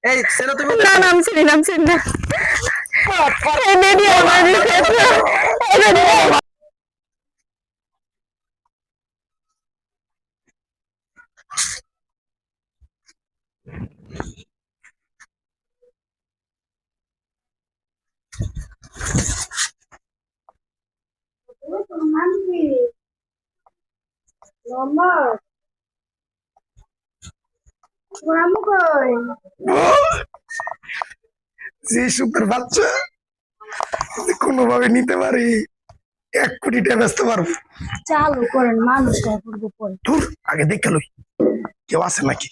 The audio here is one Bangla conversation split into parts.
এই ছেলে তুমি না নাম চিনি না এই ভিডিও আমার যে সুন্দর বাচ্চা কোনোভাবে নিতে পারি 1 কোটি টাকা বেচতে পারবো। চালু করেন মানুষটা করবো পরে ধুর, আগে দেখে লই কেউ আছে নাকি।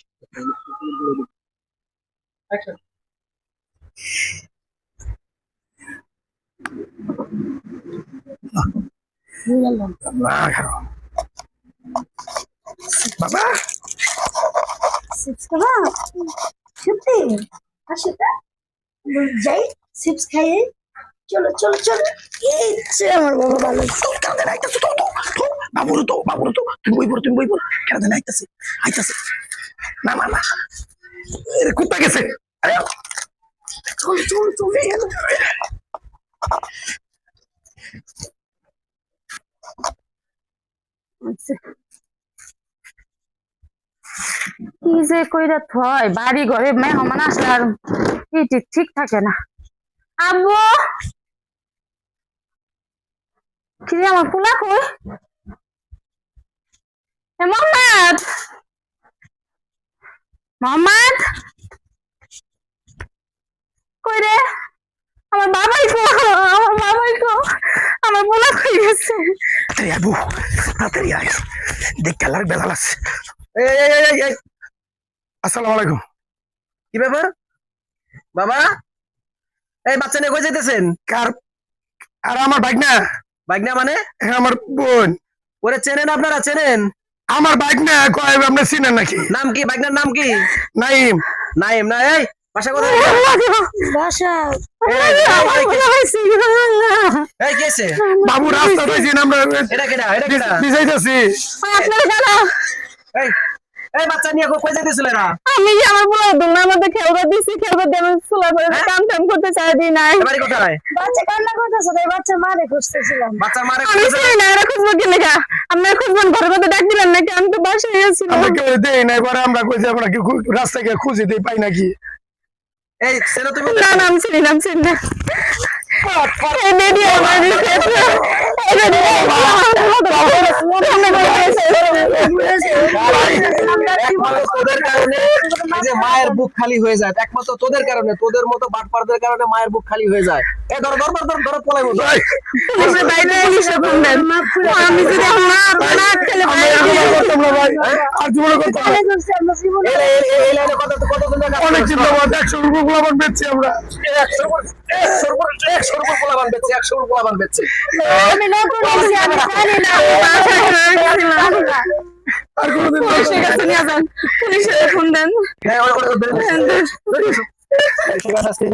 না খারো বাবা, চিপস খাবা সত্যি আসলে যাই চিপস খাইয়ে চলো চলো চলো এই যে আমার বাবা ভালো বাবুর তো তুমি বই পড়ো কেন জানি আইতাছে না না না, এর কুত্তা গেছে। আরে, চল চল চল কি যে কইরা থয় বাড়ি ঘরে মেহমান আসলে আর ঠিক থাকে না। আব্বু কি রে আমার পোলা কই মোহাম্মদ মোহাম্মদ কই রে আমার বাবাই কো আমার পোলা কই গেছে। আরে আবু তাড়াতাড়ি আয়, দেখ খেলার বেলাল আছে। এই আসসালামু আলাইকুম। কি ব্যাপার বাবা? এই বাচ্চা নিয়ে কই যাইতেছেন? কার? আর আমার বাইক না, বাইক না মানে? আমার বোন। ওরে চেনেন আপনারা, চেনেন? আমার বাইক না কয়, আপনি চিনেন নাকি? নাম কি বাইকটার নাম কি? নাইম। নাইম না? এই বাসা কোথায়? বাসা এই কি হইছে? বাবু রাস্তা পাইছি আমরা এটা কেডা বিজাইতাছি। এই এই বাচ্চা নিয়ে কই যাইতেছিল এরা? আমি যে আমার পুরো দুনিয়ার মধ্যে খেলবা দিছি খেলবা দিয়ে আমি সোলা করে কাম করতে চাই দি নাই। এবারে কোথায়? বাচ্চা কান্না করতেছে তাই বাচ্চা মারে খুঁজতেছিলাম। বাচ্চা মারে আমি চাই না এরা খুঁজবো কি লেখা? আপনার খুঁজবেন ঘরের মধ্যে ডাক দিলেন নাকি? আমি তো বাসায় গেছিলাম। আমরা কেউ দেই নাই, পরে আমরা কইছি আমরা কি রাস্তায় গিয়ে খুঁজে দেই পাই নাকি। এই ছেলে তুমি না নাম চিনি না এই ভিডিও আমার তোদের কারণে এই যে মায়ের বুক খালি হয়ে যায়, একমাত্র তোদের কারণে, তোদের মতো বাটপারদের কারণে মায়ের বুক খালি হয়ে যায়। এই ধরো পলাইবো। পুলিশের বাইরে এসে বললেন আমি যদি না না খেলে আর জীবনে করতে হবে। এই লাইনে কতদিন ধরে অনেক চিন্তা করতে 100 রুপি গোলাবান বেচছি আমরা। 100 রুপি পোলাপান বেচছে, 100 রুপি পোলাপান বেচছে। আমি নতুন এসেছি আমি জানি না আর কোনোদিন পুলিশের কাছে নিয়ে যান, পুলিশের ফোন দেন। হ্যাঁ, ওরা ঠিক আছে।